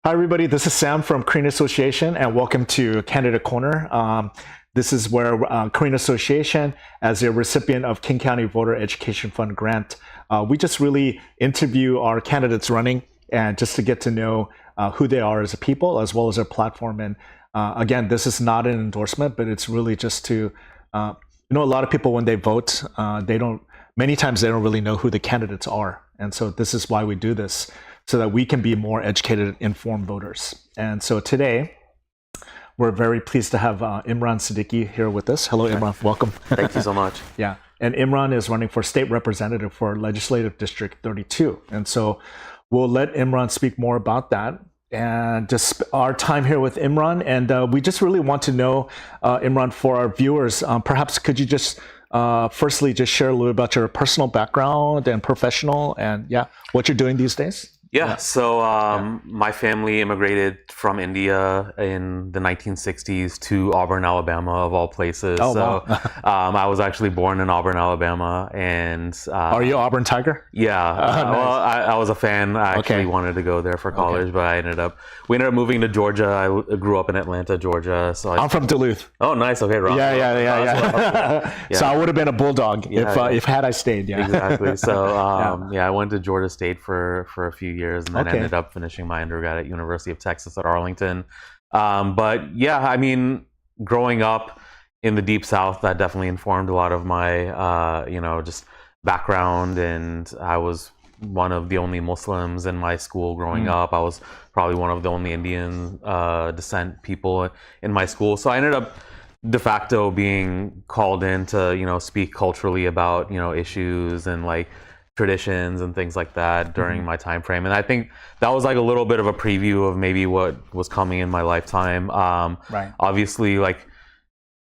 Hi, everybody. This is Sam from Korean Association, and welcome to Candidate Corner. This is where Korean Association, as a recipient of King County Voter Education Fund grant, we just really interview our candidates running and just to get to know who they are as a people, as well as their platform. And again, this is not an endorsement, but it's really just to, a lot of people when they vote, many times they don't really know who the candidates are. And so this is why we do this, so that we can be more educated, informed voters. And so today, we're very pleased to have Imraan Sidiqqi here with us. Hello, Imraan. Welcome. Thank you so much. Yeah. And Imraan is running for state representative for Legislative District 32. And so we'll let Imraan speak more about that and just our time here with Imraan. And we just really want to know, Imraan, for our viewers, perhaps could you just firstly just share a little about your personal background and professional and what you're doing these days? So my family immigrated from India in the 1960s to Auburn, Alabama, of all places. Oh, wow. I was actually born in Auburn, Alabama, and are you Auburn Tiger? Yeah. Nice. Well, I was a fan. I actually wanted to go there for college, but we ended up moving to Georgia. I grew up in Atlanta, Georgia. So I'm from Duluth. Oh, nice. Okay, Rob. Yeah. So I would have been a Bulldog if had I stayed. Yeah. Exactly. So I went to Georgia State for a few years, and then ended up finishing my undergrad at University of Texas at Arlington. But yeah, I mean, growing up in the Deep South, that definitely informed a lot of my, just background. And I was one of the only Muslims in my school growing up. I was probably one of the only Indian descent people in my school. So I ended up de facto being called in to, speak culturally about, issues and like traditions and things like that during my time frame. And I think that was like a little bit of a preview of maybe what was coming in my lifetime. Right. Obviously, like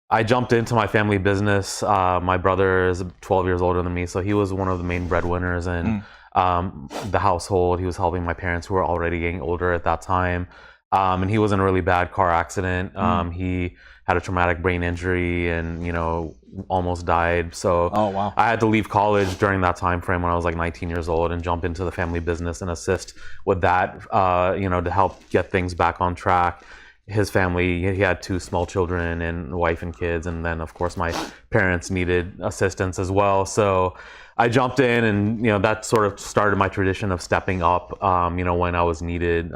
I jumped into my family business. My brother is 12 years older than me, so he was one of the main breadwinners in the household. He was helping my parents, who were already getting older at that time. And he was in a really bad car accident. He had a traumatic brain injury and, almost died. So I had to leave college during that time frame when I was like 19 years old and jump into the family business and assist with that, to help get things back on track. His family, he had 2 small children and a wife and kids. And then, of course, my parents needed assistance as well. So I jumped in and, that sort of started my tradition of stepping up, when I was needed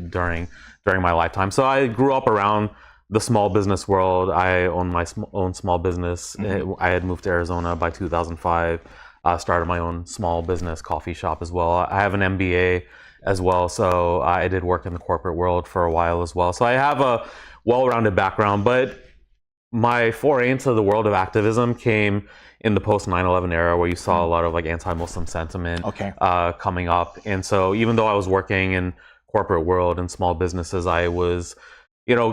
during my lifetime. So I grew up around the small business world. I own my own small business. I had moved to Arizona by 2005, started my own small business coffee shop as well. I have an MBA as well, so I did work in the corporate world for a while as well. So I have a well-rounded background, but my foray into the world of activism came in the post 9/11 era, where you saw a lot of like anti-Muslim sentiment coming up. And so even though I was working in corporate world and small businesses, I was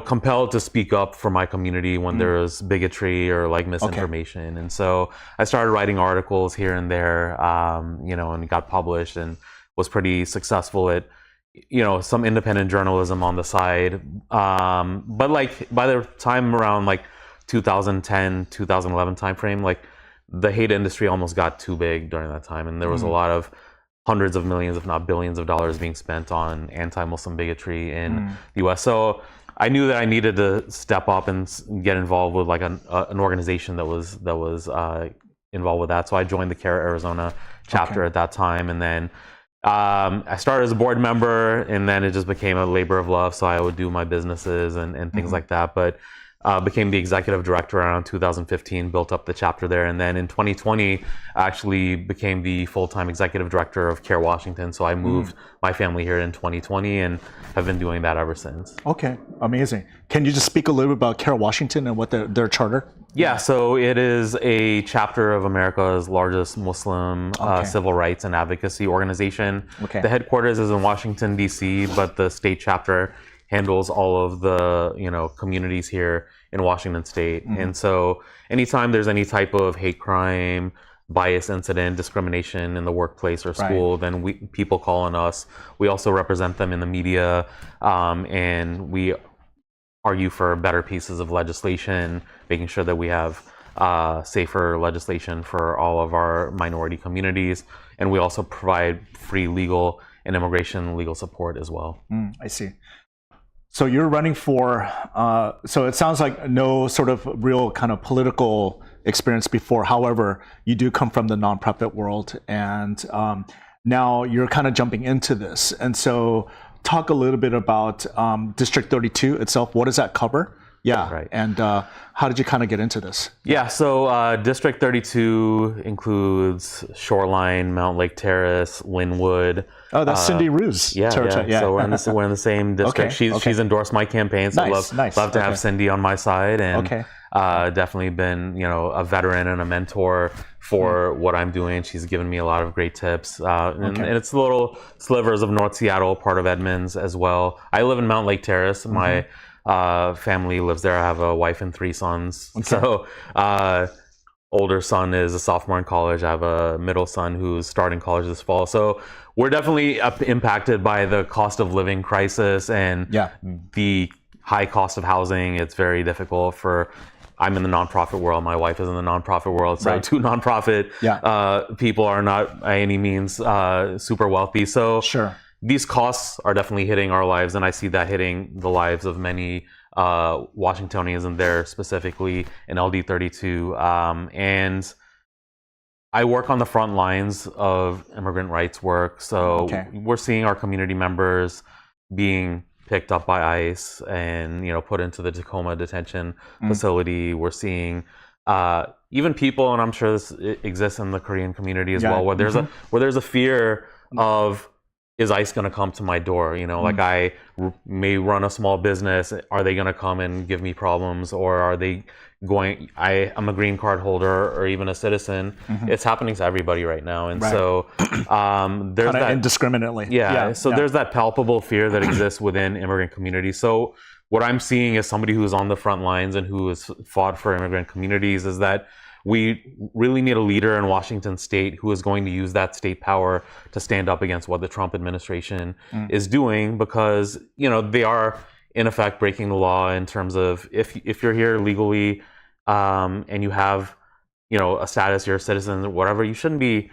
compelled to speak up for my community when there was bigotry or like misinformation. And so I started writing articles here and there, and got published and was pretty successful at, some independent journalism on the side. But like by the time around like 2010, 2011 timeframe, like the hate industry almost got too big during that time. And there was a lot of hundreds of millions, if not billions of dollars being spent on anti-Muslim bigotry in the US. So I knew that I needed to step up and get involved with like an organization that was involved with that. So I joined the CARE Arizona chapter at that time, and then I started as a board member, and then it just became a labor of love. So I would do my businesses and things like that. But became the executive director around 2015, built up the chapter there. And then in 2020, I actually became the full-time executive director of CARE Washington. So I moved my family here in 2020 and have been doing that ever since. Okay, amazing. Can you just speak a little bit about CARE Washington and what their charter? Yeah, so it is a chapter of America's largest Muslim civil rights and advocacy organization. The headquarters is in Washington, D.C., but the state chapter handles all of the communities here in Washington State. And so anytime there's any type of hate crime, bias incident, discrimination in the workplace or school, then people call on us. We also represent them in the media, and we argue for better pieces of legislation, making sure that we have safer legislation for all of our minority communities. And we also provide free legal and immigration legal support as well. I see. So you're running for, so it sounds like no sort of real kind of political experience before. However, you do come from the nonprofit world, and now you're kind of jumping into this. And so talk a little bit about District 32 itself. What does that cover? Yeah, Right. And how did you kind of get into this? Yeah, so District 32 includes Shoreline, Mount Lake Terrace, Linwood. Oh, that's Cindy Rue's territory. So we're in the same district. She's endorsed my campaign, so love to have Cindy on my side, and definitely been a veteran and a mentor for what I'm doing. She's given me a lot of great tips, and it's little slivers of North Seattle, part of Edmonds as well. I live in Mount Lake Terrace. My family lives there. I have a wife and 3 sons. So older son is a sophomore in college. I have a middle son who's starting college this fall. So we're definitely impacted by the cost of living crisis and the high cost of housing. It's very difficult I'm in the nonprofit world. My wife is in the nonprofit world. So 2 nonprofit people are not by any means super wealthy. So these costs are definitely hitting our lives, and I see that hitting the lives of many Washingtonians, and there specifically in LD32. And I work on the front lines of immigrant rights work. So we're seeing our community members being picked up by ICE and put into the Tacoma detention facility. We're seeing even people, and I'm sure this exists in the Korean community as well, where there's a fear of, is ICE going to come to my door? Like I may run a small business. Are they going to come and give me problems, or are they going? I'm a green card holder or even a citizen. It's happening to everybody right now, and so there's that indiscriminately. So there's that palpable fear that exists within immigrant communities. So what I'm seeing as somebody who's on the front lines and who has fought for immigrant communities is that we really need a leader in Washington state who is going to use that state power to stand up against what the Trump administration is doing, because they are in effect breaking the law in terms of if you're here legally and you have a status, you're a citizen or whatever, you shouldn't be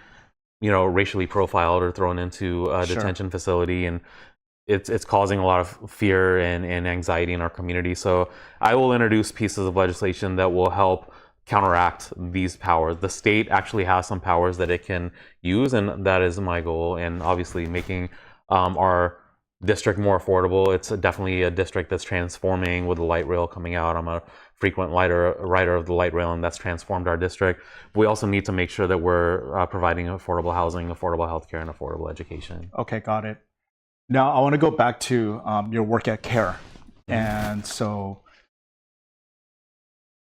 racially profiled or thrown into a detention facility, and it's causing a lot of fear and anxiety in our community. So I will introduce pieces of legislation that will help counteract these powers. The state actually has some powers that it can use, and that is my goal. And obviously making our district more affordable. It's definitely a district that's transforming with the light rail coming out. I'm a frequent rider of the light rail, and that's transformed our district. We also need to make sure that we're providing affordable housing, affordable healthcare, and affordable education. Okay, got it. Now I want to go back to your work at CARE. And so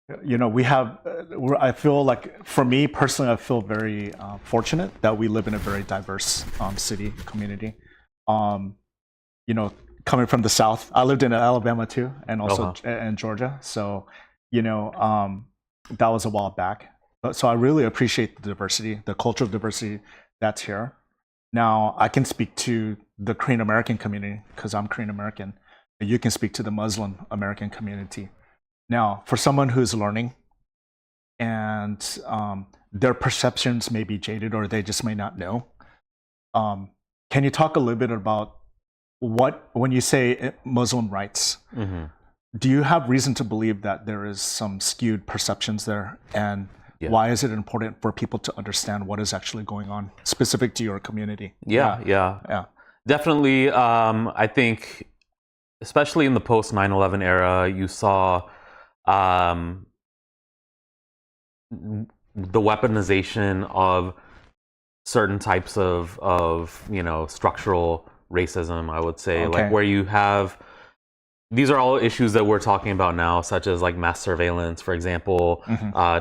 I feel like, for me personally, I feel very fortunate that we live in a very diverse city community. Coming from the South, I lived in Alabama too, and also in Georgia. So, that was a while back. So I really appreciate the diversity, the cultural diversity that's here. Now I can speak to the Korean American community because I'm Korean American. You can speak to the Muslim American community. Now, for someone who's learning and their perceptions may be jaded, or they just may not know, can you talk a little bit about when you say Muslim rights, do you have reason to believe that there is some skewed perceptions there? And why is it important for people to understand what is actually going on specific to your community? Yeah. Definitely. I think, especially in the post 9/11 era, you saw the weaponization of certain types of structural racism, I would say, like where you have, these are all issues that we're talking about now, such as like mass surveillance, for example,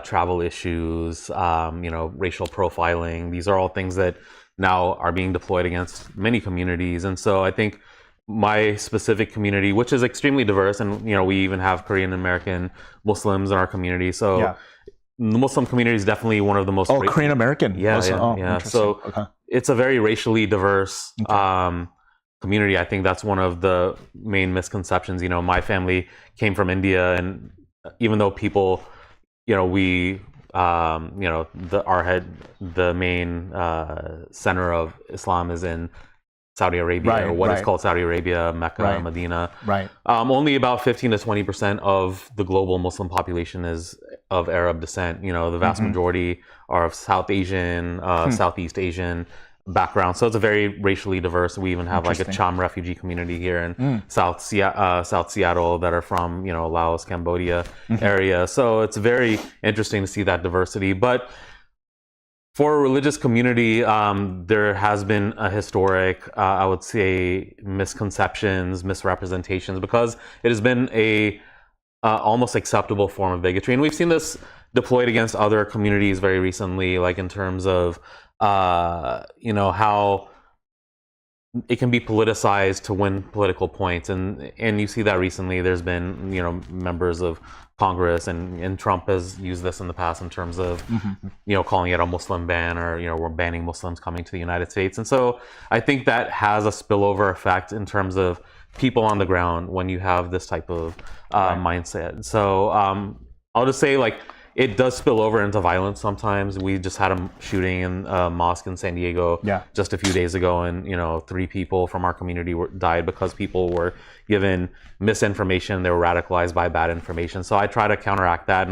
travel issues, racial profiling. These are all things that now are being deployed against many communities. And so I think my specific community, which is extremely diverse, and we even have Korean American Muslims in our community. So the Muslim community is definitely one of the most Korean American. So it's a very racially diverse community. I think that's one of the main misconceptions. My family came from India, and even though people, the main center of Islam is in Saudi Arabia, Right, or what is right. called Saudi Arabia, Mecca, Right. Medina. Right. Only about 15 to 20% of the global Muslim population is of Arab descent. You know, the vast majority are of South Asian, Southeast Asian background. So it's a very racially diverse. We even have like a Interesting. Cham refugee community here in South Seattle that are from, you know, Laos, Cambodia area. So it's very interesting to see that diversity. But for a religious community, there has been a historic, I would say, misconceptions, misrepresentations, because it has been a almost acceptable form of bigotry. And we've seen this deployed against other communities very recently, like in terms of, you know, how it can be politicized to win political points. And you see that recently. There's been, you know, members of Congress and Trump has used this in the past in terms of, you know, calling it a Muslim ban, or, you know, we're banning Muslims coming to the United States. And so I think that has a spillover effect in terms of people on the ground when you have this type of mindset. So I'll just say, like, it does spill over into violence sometimes. We just had a shooting in a mosque in San Diego just a few days ago, and, you know, 3 people from our community died because people were given misinformation. They were radicalized by bad information. So I try to counteract that,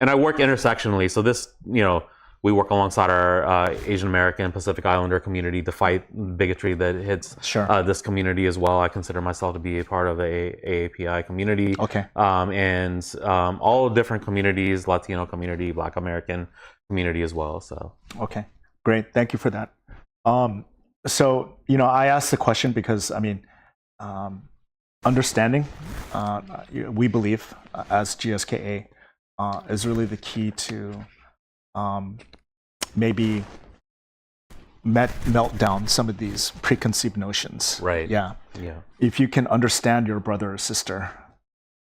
and I work intersectionally. So this, you know, we work alongside our Asian American Pacific Islander community to fight bigotry that hits this community as well. I consider myself to be a part of a AAPI community. Okay. And all different communities, Latino community, Black American community as well. So. Okay, great. Thank you for that. So, you know, I asked the question because, I mean, understanding, we believe as GSKA, is really the key to maybe melt down some of these preconceived notions. Right. Yeah. Yeah. If you can understand your brother or sister,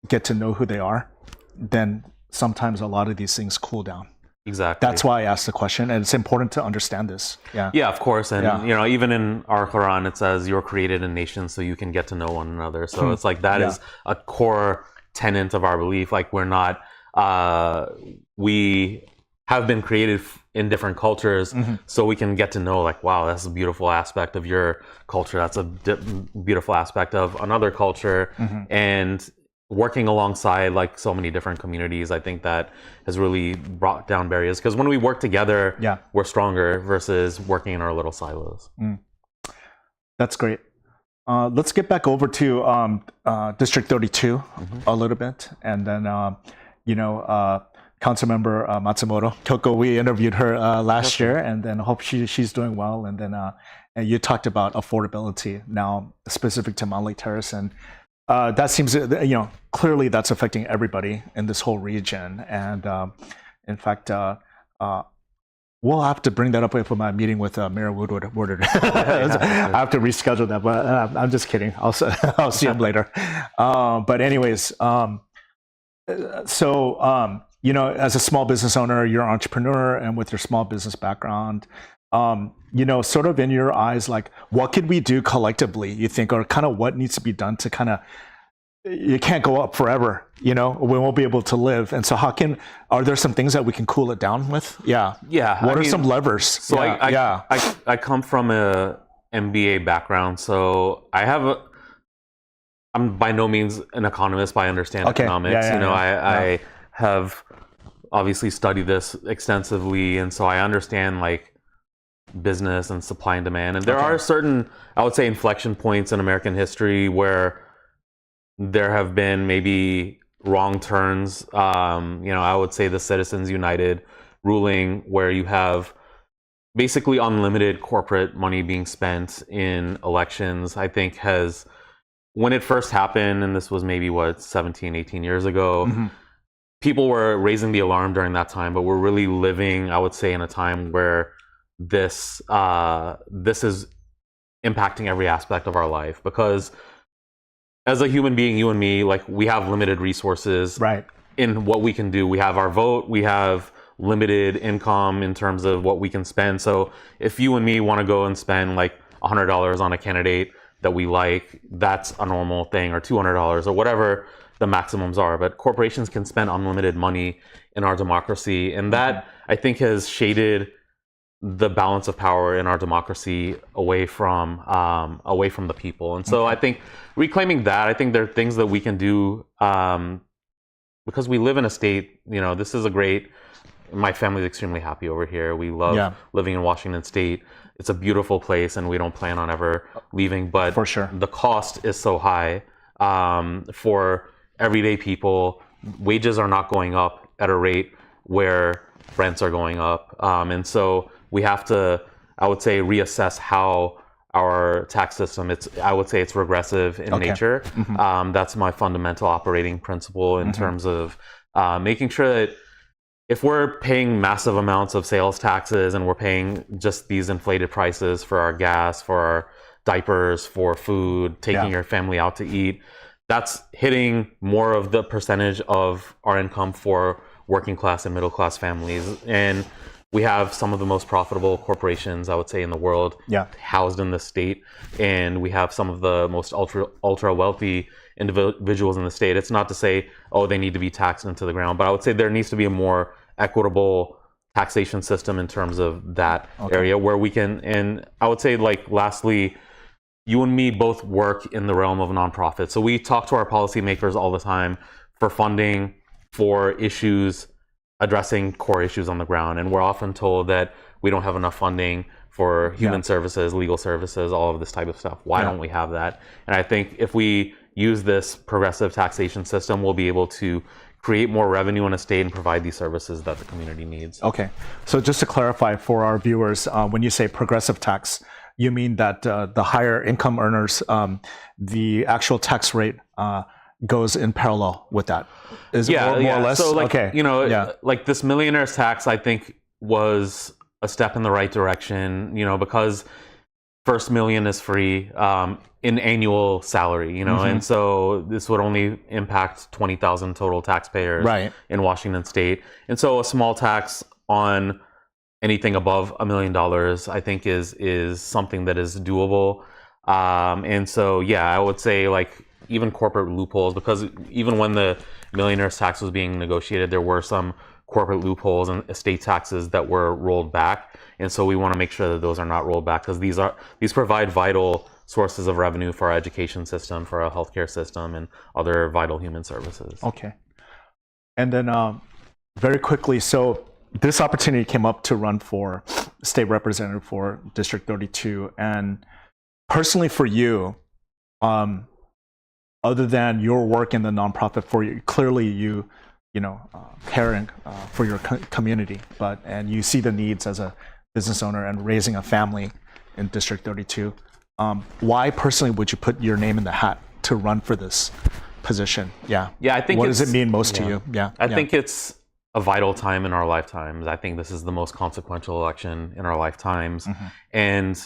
get to know who they are, then sometimes a lot of these things cool down. Exactly. That's why I asked the question, and it's important to understand this. Yeah. Yeah, of course. And, you know, even in our Quran, it says you're created in nations so you can get to know one another. So it's like that is a core tenet of our belief. Like, we're not, we have been created in different cultures so we can get to know, like, wow, that's a beautiful aspect of your culture. That's a beautiful aspect of another culture. And working alongside, like, so many different communities, I think that has really brought down barriers, because when we work together, we're stronger versus working in our little silos. That's great. Let's get back over to District 32 a little bit, and then you know, Councilmember Matsumoto Kyoko, we interviewed her last year, and then hope she's doing well. And then and you talked about affordability now, specific to Mount Lake Terrace, and that seems, you know, clearly that's affecting everybody in this whole region. And in fact, we'll have to bring that up with my meeting with Mayor Woodward. I have to reschedule that, but I'm just kidding. I'll see him later. But anyways, so you know, as a small business owner, you're an entrepreneur, and with your small business background, you know, sort of in your eyes, like, what could we do collectively, you think, or kind of what needs to be done to kind of, you can't go up forever, you know, we won't be able to live. And so are there some things that we can cool it down with? Yeah. What are some levers? So I come from a MBA background, so I'm by no means an economist, but I understand economics. I have obviously studied this extensively, and so I understand, like, business and supply and demand. And there are certain, I would say, inflection points in American history where there have been maybe wrong turns. You know, I would say the Citizens United ruling, where you have basically unlimited corporate money being spent in elections, I think has, when it first happened, and this was maybe 17, 18 years ago, people were raising the alarm during that time, but we're really living, I would say, in a time where this is impacting every aspect of our life. Because as a human being, you and me, like, we have limited resources in what we can do. We have our vote, we have limited income in terms of what we can spend. So if you and me want to go and spend like $100 on a candidate that we like, that's a normal thing, or $200 or whatever the maximums are. But corporations can spend unlimited money in our democracy, and that, I think, has shaded the balance of power in our democracy away from the people. And so I think reclaiming that, I think there are things that we can do, because we live in a state, this is my family's extremely happy over here. We love living in Washington State. It's a beautiful place, and we don't plan on ever leaving, but for sure, the cost is so high for everyday people. Wages are not going up at a rate where rents are going up. And so we have to, I would say, reassess how our tax system, I would say it's regressive in nature. That's my fundamental operating principle in terms of making sure that if we're paying massive amounts of sales taxes and we're paying just these inflated prices for our gas, for our diapers, for food, taking your family out to eat, that's hitting more of the percentage of our income for working class and middle class families. And we have some of the most profitable corporations, I would say, in the world housed in the state. And we have some of the most ultra wealthy individuals in the state. It's not to say, oh, they need to be taxed into the ground, but I would say there needs to be a more equitable taxation system in terms of that area where we can. And I would say, like, lastly, you and me both work in the realm of nonprofit. So we talk to our policymakers all the time for funding for issues addressing core issues on the ground. And we're often told that we don't have enough funding for human services, legal services, all of this type of stuff. Why don't we have that? And I think if we use this progressive taxation system, we'll be able to create more revenue in a state and provide these services that the community needs. Okay. So just to clarify for our viewers, when you say progressive tax, you mean that the higher income earners, the actual tax rate goes in parallel with that? Is it more or less? So like, like this millionaire's tax, I think was a step in the right direction, because first million is free in annual salary, and so this would only impact 20,000 total taxpayers in Washington State. And so a small tax on anything above $1 million, I think is something that is doable. And so, I would say, like, even corporate loopholes, because even when the millionaire's tax was being negotiated, there were some corporate loopholes and estate taxes that were rolled back. And so we want to make sure that those are not rolled back, because these provide vital sources of revenue for our education system, for our healthcare system, and other vital human services. Okay. And then very quickly, so this opportunity came up to run for state representative for District 32. And personally for you, other than your work in the nonprofit, for you, clearly you caring for your community, and you see the needs as a business owner and raising a family in District 32. Why personally would you put your name in the hat to run for this position? I think what does it mean most to you? I think it's a vital time in our lifetimes. I think this is the most consequential election in our lifetimes. And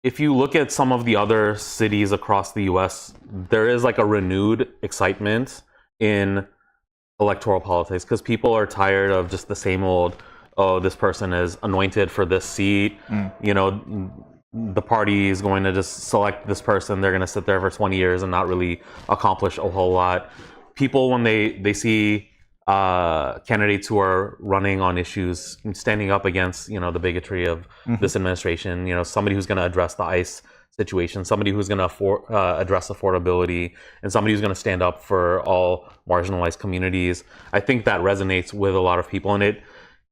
if you look at some of the other cities across the US, there is like a renewed excitement in electoral politics, because people are tired of just the same old, oh, this person is anointed for this seat. The party is going to just select this person. They're going to sit there for 20 years and not really accomplish a whole lot. People, when they see candidates who are running on issues, standing up against the bigotry of this administration, somebody who's going to address the ICE situation, somebody who's going to address affordability, and somebody who's going to stand up for all marginalized communities. I think that resonates with a lot of people, and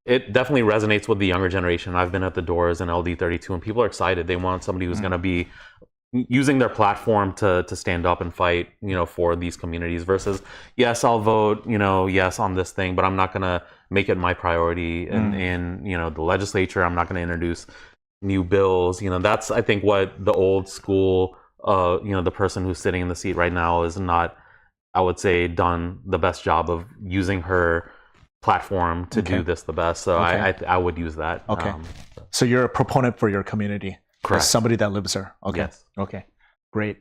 it definitely resonates with the younger generation. I've been at the doors in LD32, and people are excited. They want somebody who's going to be using their platform to stand up and fight, for these communities, versus, yes, I'll vote, yes on this thing, but I'm not going to make it my priority in the legislature. I'm not going to introduce new bills. That's, I think, what the old school, the person who's sitting in the seat right now is not, I would say, done the best job of using her platform to do this the best. So I would use that. So you're a proponent for your community. Correct. As somebody that lives there. Yes. Okay. Great.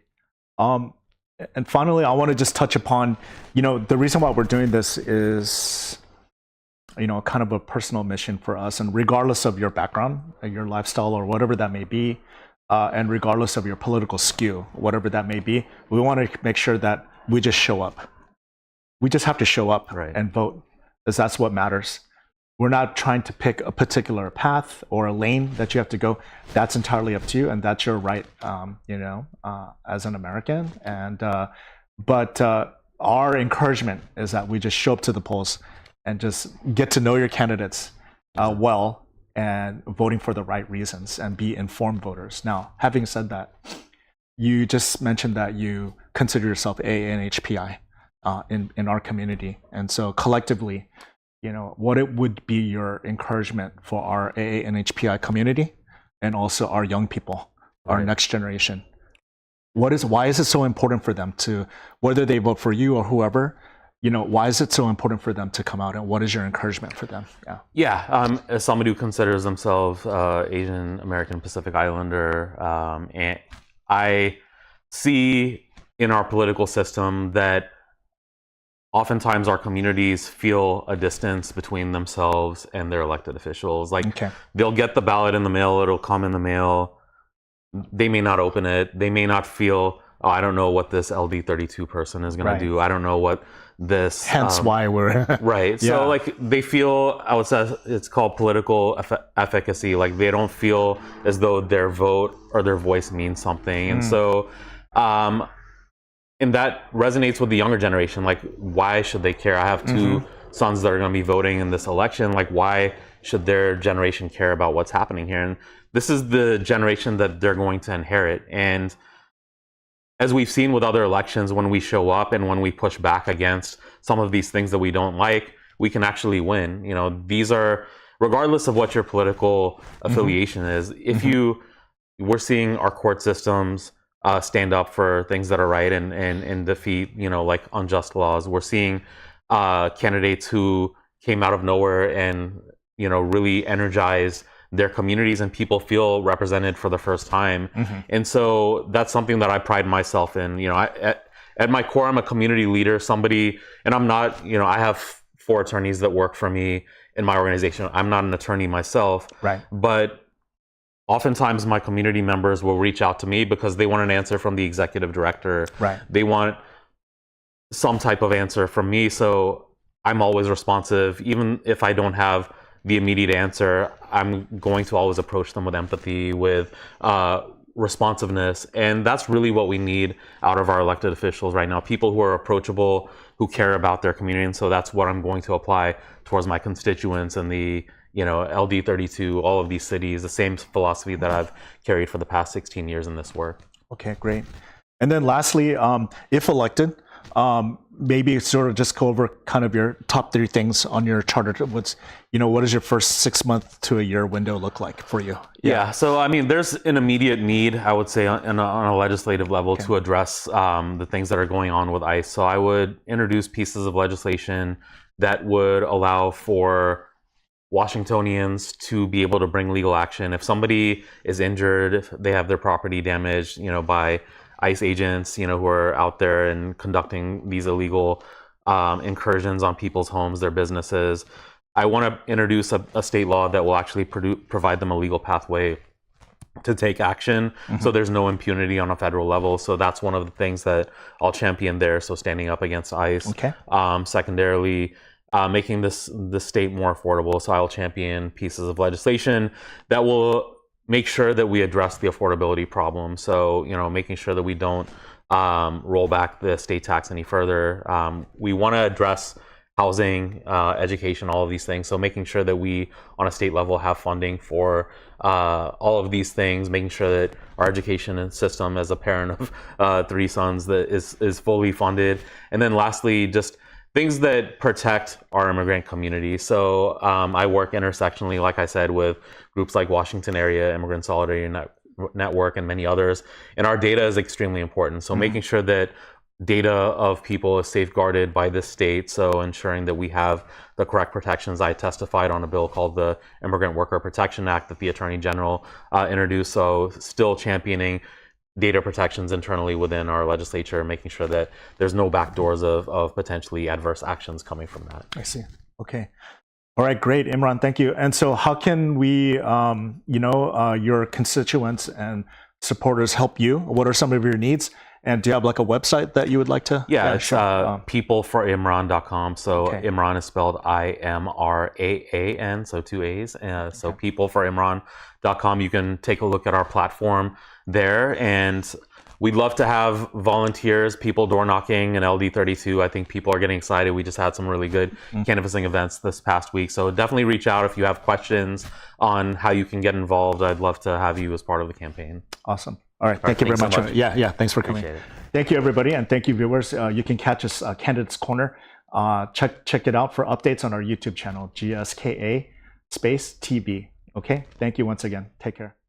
And finally, I want to just touch upon, the reason why we're doing this is, kind of a personal mission for us. And regardless of your background, your lifestyle, or whatever that may be, and regardless of your political skew, whatever that may be, we want to make sure that we just show up. We just have to show up and vote, because that's what matters. we're not trying to pick a particular path or a lane that you have to go. That's entirely up to you, and that's your right, as an American. And but our encouragement is that we just show up to the polls and just get to know your candidates well, and voting for the right reasons and be informed voters. Now, having said that, you just mentioned that you consider yourself AA and HPI in our community, and so collectively, what it would be your encouragement for our AA and HPI community, and also our young people, our next generation. Why is it so important for them to, whether they vote for you or whoever, why is it so important for them to come out, and what is your encouragement for them? As somebody who considers themselves Asian American Pacific Islander, and I see in our political system that oftentimes our communities feel a distance between themselves and their elected officials. They'll get the ballot in the mail, it'll come in the mail, they may not open it, they may not feel, I don't know what this LD32 person is going to do, I don't know what this... Hence why we're... Right. Yeah. So they feel, I would say it's called political efficacy. They don't feel as though their vote or their voice means something. And so... and that resonates with the younger generation. Why should they care? I have two sons that are going to be voting in this election. Why should their generation care about what's happening here? And this is the generation that they're going to inherit. And as we've seen with other elections, when we show up and when we push back against some of these things that we don't like, we can actually win. These are, regardless of what your political affiliation is, if we're seeing our court systems stand up for things that are right and defeat, unjust laws. We're seeing candidates who came out of nowhere and, really energize their communities, and people feel represented for the first time. And so that's something that I pride myself in. At my core, I'm a community leader, and I'm not, I have 4 attorneys that work for me in my organization. I'm not an attorney myself, right? But oftentimes my community members will reach out to me because they want an answer from the executive director. Right. They want some type of answer from me. So I'm always responsive. Even if I don't have the immediate answer, I'm going to always approach them with empathy, with responsiveness. And that's really what we need out of our elected officials right now. People who are approachable, who care about their community. And so that's what I'm going to apply towards my constituents and the LD32, all of these cities, the same philosophy that I've carried for the past 16 years in this work. Okay, great. And then lastly, if elected, maybe sort of just go over kind of your top 3 things on your charter. What does your first 6 month to a year window look like for you? Yeah. So, there's an immediate need, I would say, on a legislative level to address the things that are going on with ICE. So I would introduce pieces of legislation that would allow for Washingtonians to be able to bring legal action. If somebody is injured, if they have their property damaged, by ICE agents, who are out there and conducting these illegal incursions on people's homes, their businesses, I want to introduce a state law that will actually provide them a legal pathway to take action. So there's no impunity on a federal level. So that's one of the things that I'll champion there. So standing up against ICE. Okay. Secondarily, making the state more affordable. So I'll champion pieces of legislation that will make sure that we address the affordability problem. So, making sure that we don't roll back the state tax any further. We want to address housing, education, all of these things. So making sure that we, on a state level, have funding for all of these things, making sure that our education system, as a parent of 3 sons, that is fully funded. And then lastly, just things that protect our immigrant community. So I work intersectionally, like I said, with groups like Washington Area Immigrant Solidarity Network and many others. And our data is extremely important. So making sure that data of people is safeguarded by the state. So ensuring that we have the correct protections. I testified on a bill called the Immigrant Worker Protection Act that the Attorney General introduced. So still championing data protections internally within our legislature, making sure that there's no backdoors of potentially adverse actions coming from that. I see. Okay. All right, great, Imraan, thank you. And so how can we, your constituents and supporters help you? What are some of your needs? And do you have like a website that you would like to? Yeah, it's sure. peopleforimran.com. So Okay. Imran is spelled IMRAAN, so 2 A's. So peopleforimran.com. You can take a look at our platform there. And we'd love to have volunteers, people door knocking in LD32. I think people are getting excited. We just had some really good canvassing events this past week. So definitely reach out if you have questions on how you can get involved. I'd love to have you as part of the campaign. Awesome. All right. Thank you very much. So much. Yeah. Thanks for coming. Appreciate it. Thank you, everybody. And thank you, viewers. You can catch us, Candidates Corner. Check it out for updates on our YouTube channel, GSKA space TV. Okay. Thank you once again. Take care.